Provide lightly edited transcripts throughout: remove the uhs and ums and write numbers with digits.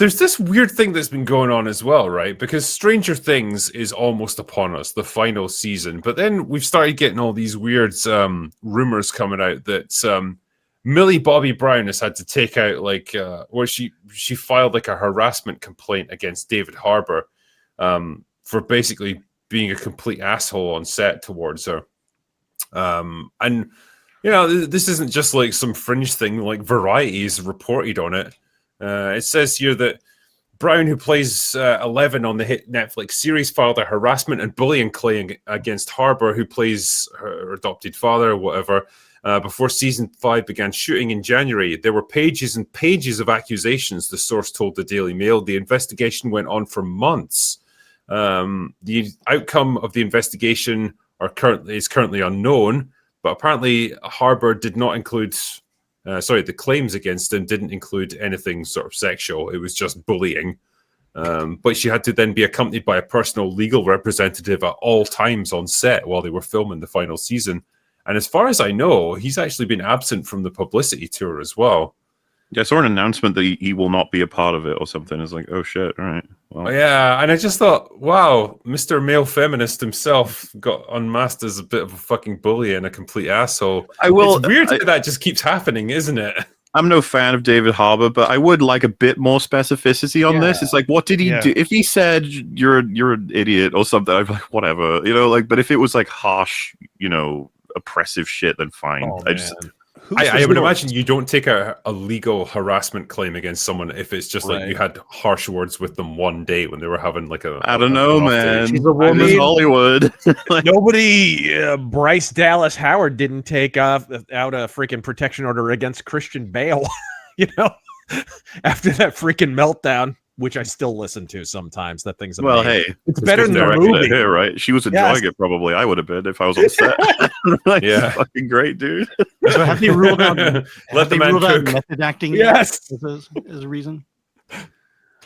there's this weird thing that's been going on as well, right? Because Stranger Things is almost upon us, the final season. But then we've started getting all these weird rumors coming out that Millie Bobby Brown has had to take out where she filed like a harassment complaint against David Harbour for basically being a complete asshole on set towards her. And this isn't just like some fringe thing. Like Variety's reported on it. It says here that Brown, who plays 11 on the hit Netflix series, filed a harassment and bullying claim against Harbour, who plays her adopted father or whatever, before season 5 began shooting in January. There were pages and pages of accusations, the source told the Daily Mail. The investigation went on for months. The outcome of the investigation is currently unknown, but apparently Harbour did not include... the claims against him didn't include anything sort of sexual. It was just bullying. But she had to then be accompanied by a personal legal representative at all times on set while they were filming the final season. And as far as I know, he's actually been absent from the publicity tour as well. Yeah, I saw an announcement that he will not be a part of it or something. It's like, oh shit, all right. Well. Yeah, and I just thought, wow, Mr. Male Feminist himself got unmasked as a bit of a fucking bully and a complete asshole. It's weird that just keeps happening, isn't it? I'm no fan of David Harbour, but I would like a bit more specificity on this. It's like, what did he do? If he said you're an idiot or something, I'd be like, whatever, but if it was like harsh, oppressive shit, then fine. I would imagine you don't take a legal harassment claim against someone if it's just like you had harsh words with them one day when they were having like a... I don't know, man. She's a woman in Hollywood. Nobody, Bryce Dallas Howard didn't take out a freaking protection order against Christian Bale, after that freaking meltdown, which I still listen to sometimes. That thing's amazing. Well, hey, it's better than the movie. Here, right? She was enjoying it, probably. I would have been if I was on set. Fucking great, dude. So have they ruled out method acting? Yes, as a reason.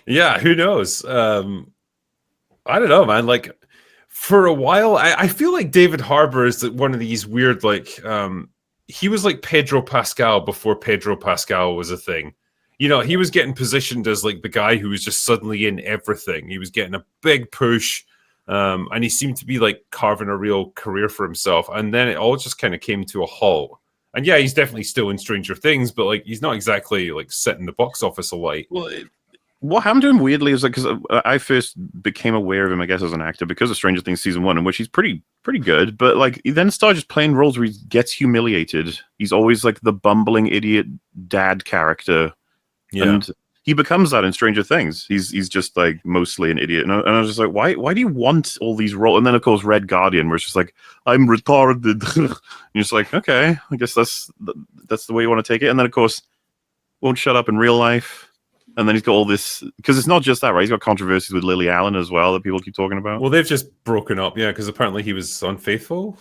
Yeah, who knows? I don't know, man. Like for a while, I feel like David Harbour is one of these weird, he was like Pedro Pascal before Pedro Pascal was a thing. He was getting positioned as like the guy who was just suddenly in everything. He was getting a big push, and he seemed to be like carving a real career for himself. And then it all just kind of came to a halt. And yeah, he's definitely still in Stranger Things, but like he's not exactly like setting the box office alight. Well, what happened to him weirdly is because I first became aware of him, I guess, as an actor because of Stranger Things season 1, in which he's pretty good. But like he then started just playing roles where he gets humiliated. He's always like the bumbling idiot dad character. Yeah. And he becomes that in Stranger Things. He's just like mostly an idiot. And I was just like, why do you want all these roles? And then of course Red Guardian, where it's just like, I'm retarded. And you're just like, okay, I guess that's the way you want to take it. And then of course, won't shut up in real life. And then he's got all this, because it's not just that, right? He's got controversies with Lily Allen as well that people keep talking about. Well, they've just broken up, because apparently he was unfaithful.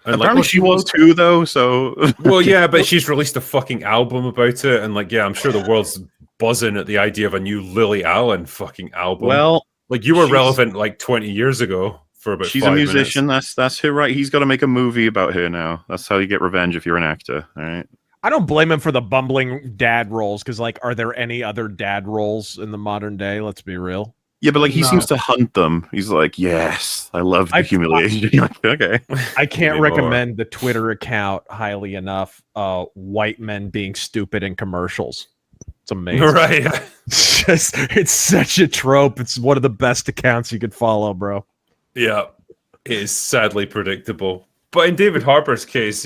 And apparently she was too, though. So well, yeah, but she's released a fucking album about it, and I'm sure the world's buzzing at the idea of a new Lily Allen fucking album. Well, you were relevant 20 years ago for about. She's a musician. That's her right. He's got to make a movie about her now. That's how you get revenge if you're an actor. All right. I don't blame him for the bumbling dad roles because, are there any other dad roles in the modern day? Let's be real. Yeah, but he seems to hunt them. He's like, yes, I love the humiliation. You're like, okay. I can't recommend the Twitter account highly enough. White men being stupid in commercials. It's amazing. Right. It's such a trope. It's one of the best accounts you could follow, bro. Yeah, it is sadly predictable. But in David Harbour's case,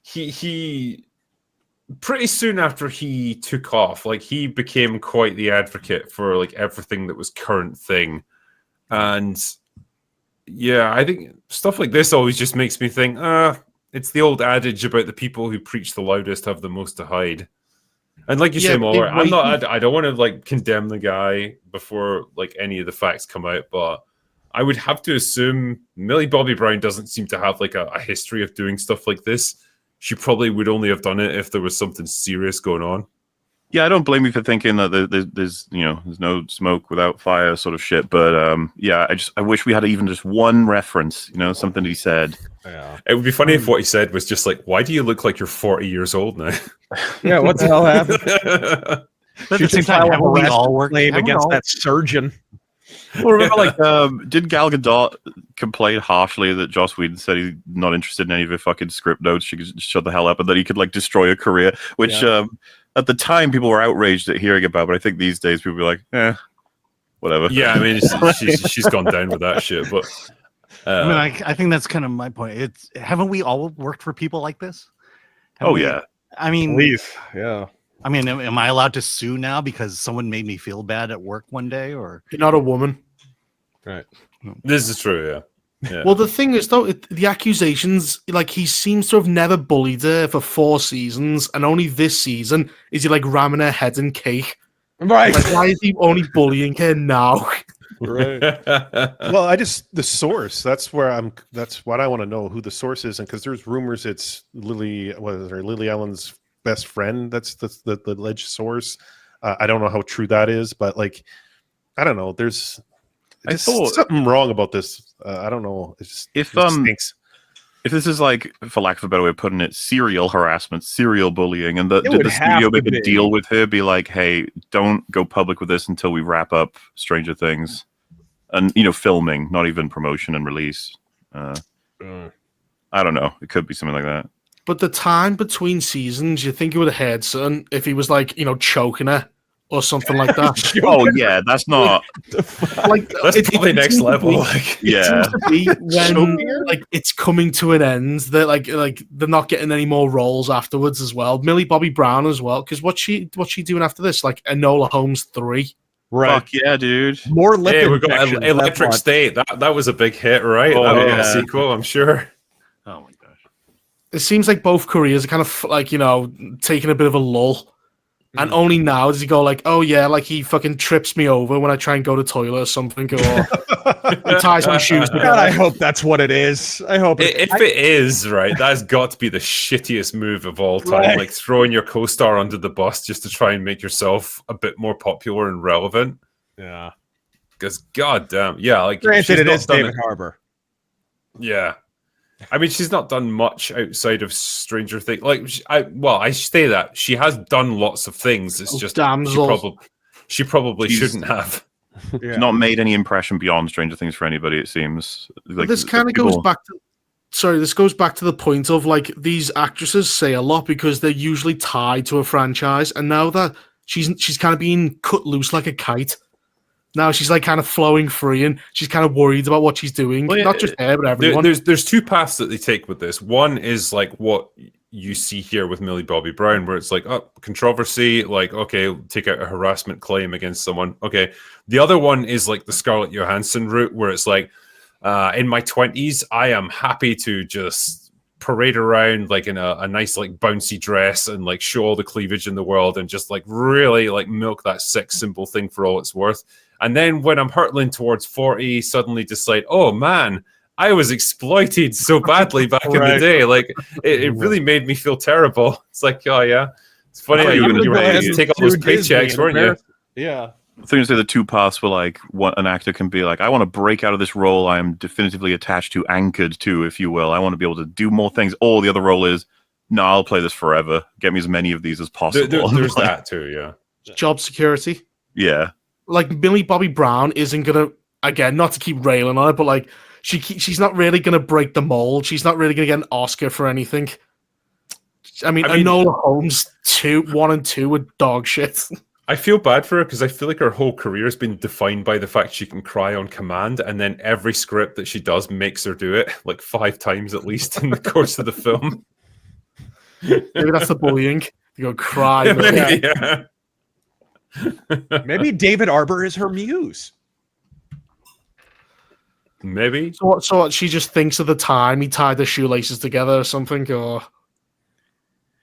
he pretty soon after he took off, he became quite the advocate for everything that was current thing. And yeah, I think stuff like this always just makes me think, it's the old adage about the people who preach the loudest have the most to hide. And like you say, Mueller, I don't want to condemn the guy before any of the facts come out, but I would have to assume Millie Bobby Brown doesn't seem to have a history of doing stuff like this. She probably would only have done it if there was something serious going on. Yeah, I don't blame you for thinking that there's no smoke without fire sort of shit. But I wish we had even just one reference, something he said. Yeah, it would be funny if what he said was just why do you look like you're 40 years old now? Yeah, what the hell happened? But She at the same should time, file a haven't we harassment all worked claim haven't we against all- that surgeon. Well, remember, like, did Gal Gadot complain harshly that Joss Whedon said he's not interested in any of her fucking script notes? She could just shut the hell up, and that he could like destroy a career. Which, at the time, people were outraged at hearing about. But I think these days, people are like, whatever. Yeah, I mean, she's gone down with that shit. But I mean, I think that's kind of my point. It's haven't we all worked for people like this? Oh yeah. I mean, Please, yeah. I mean, am I allowed to sue now because someone made me feel bad at work one day? Or You're not a woman. Right. this is true. Yeah. Well, the thing is, though, the accusations, like, he seems to have never bullied her for 4 seasons, and only this season is he, like, ramming her head in cake. Right. Like, why is he only bullying her now? Right. Well, the source. That's what I want to know, who the source is, and because there's rumors it's Lily Allen's best friend. That's the alleged source. I don't know how true that is, but like, I don't know. There's something wrong about this. I don't know. It stinks. If this is like, for lack of a better way of putting it, serial harassment, serial bullying, and did would the have studio to make a be. deal with her, be like, hey, don't go public with this until we wrap up Stranger Things, and filming, not even promotion and release. I don't know. It could be something like that. But the time between seasons, you think he would have heard something if he was, like, choking her or something like that. Oh yeah, that's not. Like, That's probably next seems to level. be- Like, It Yeah. seems to be when like it's coming to an end. That like they're not getting any more roles afterwards as well. Millie Bobby Brown as well, because what's she doing after this? Like Enola Holmes 3. Right. Fuck yeah, dude. More lip hey, we got injections, Electric that's what- State. That was a big hit, right? Oh, That was yeah. a sequel, I'm sure. oh my gosh, It seems like both careers are kind of like taking a bit of a lull. And only now does he go like, oh yeah, like he fucking trips me over when I try and go to the toilet or something, or he ties my shoes together. God, I hope that's what it is. I hope If it is, right, that's got to be the shittiest move of all time. Right. Like throwing your co-star under the bus just to try and make yourself a bit more popular and relevant. Yeah. Because goddamn, yeah, like Granted, she's it not is done David Harbour. Yeah. I mean, she's not done much outside of Stranger Things. Like, I say that she has done lots of things. It's just damsel. she probably She's- shouldn't have. Yeah. Not made any impression beyond Stranger Things for anybody. It seems. But this kind of goes back to this goes back to the point of like these actresses say a lot because they're usually tied to a franchise, and now that she's kind of being cut loose like a kite. Now she's like kind of flowing free, and she's kind of worried about what she's doing. Well, yeah, Not just her, but everyone. There's two paths that they take with this. One is like what you see here with Millie Bobby Brown, where it's like, oh, controversy, like, okay, take out a harassment claim against someone. Okay. The other one is like the Scarlett Johansson route, where it's like, in my 20s, I am happy to just parade around like in a nice like bouncy dress and like show all the cleavage in the world and just like really like milk that sex symbol thing for all it's worth. And then when I'm hurtling towards 40, suddenly decide, oh man, I was exploited so badly back in the day. Like it really made me feel terrible. It's like, oh yeah, it's funny how you were ready to take all those paychecks, weren't you? Yeah. I think say the two paths were like what an actor can be like. I want to break out of this role I am definitively attached to, anchored to, if you will. I want to be able to do more things. Or the other role is, no, I'll play this forever. Get me as many of these as possible. There's that too, yeah. Job security. Yeah. Like Millie Bobby Brown isn't gonna, again, not to keep railing on it, but like she's not really gonna break the mold. She's not really gonna get an Oscar for anything. I mean Enola Holmes 1 and 2 were dog shit. I feel bad for her because I feel like her whole career has been defined by the fact she can cry on command, and then every script that she does makes her do it like 5 times at least in the course of the film. Maybe that's the bullying. You go cry. Yeah. Maybe David Harbour is her muse. Maybe. So what, she just thinks of the time he tied the shoelaces together or something, or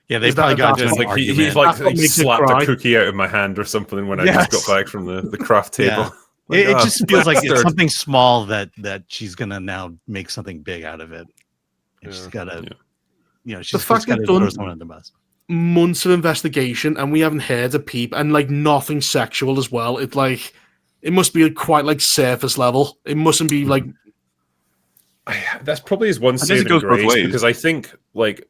yeah, they Is probably that- got that's into Just an like he argument. That's what he makes it slapped a cry. cookie out of my hand or something when I Yes. just got back from the craft table. Yeah. Like, It oh, just feels like it's bastard. something small that she's gonna now make something big out of it. And she's gotta, she's fact gotta they've done- throw someone at the bus. months of investigation and we haven't heard a peep, and like nothing sexual as well. It like it must be quite like surface level. It mustn't be like That's probably his one guess it saving goes both grace ways. because I think like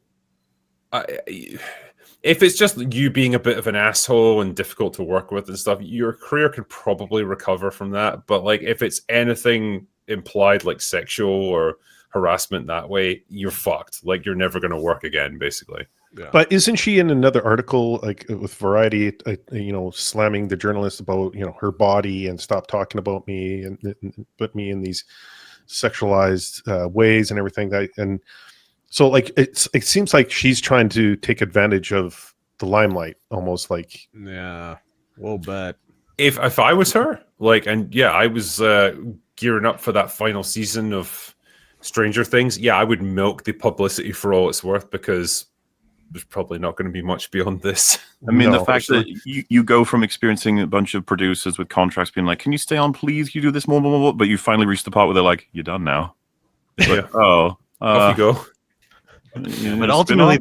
if it's just you being a bit of an asshole and difficult to work with and stuff, your career could probably recover from that. But like, if it's anything implied like sexual or harassment that way, you're fucked. Like, you're never going to work again, basically. Yeah. But isn't she in another article, like with Variety, slamming the journalist about, her body and stop talking about me and put me in these sexualized ways and everything and so like it seems like she's trying to take advantage of the limelight, almost like. Yeah, well, but If I was her, like, and yeah, I was gearing up for that final season of Stranger Things, yeah, I would milk the publicity for all it's worth, because there's probably not going to be much beyond this. I mean, No, the fact that you go from experiencing a bunch of producers with contracts being like, can you stay on, please? You do this more, but you finally reach the part where they're like, you're done now. Like, oh, Off you go. But ultimately,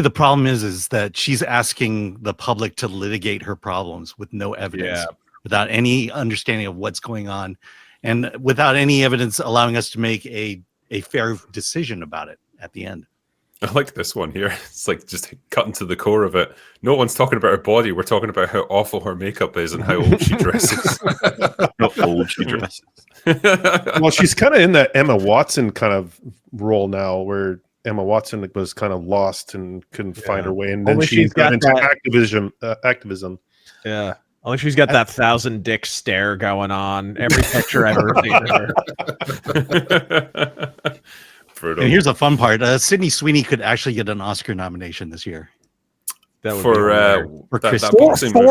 the problem is that she's asking the public to litigate her problems with no evidence, without any understanding of what's going on, and without any evidence allowing us to make a fair decision about it at the end. I like this one here. It's like just cutting to the core of it. No one's talking about her body. We're talking about how awful her makeup is and how old she dresses. how old she dresses. Well, she's kind of in that Emma Watson kind of role now, where Emma Watson was kind of lost and couldn't find her way, and then she got into activism. Yeah. Only she's got that 1,000 dick stare going on. Every picture I've ever seen of her. And here's the fun part: Sydney Sweeney could actually get an Oscar nomination this year. That would for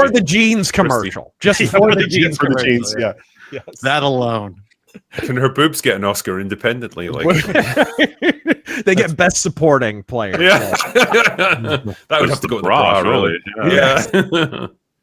the jeans commercial. Just for the jeans commercial. Yeah. Yes. That alone. Can her boobs get an Oscar independently? Like, they get best supporting player. Yeah. That would have to go with the bra, really. Yeah.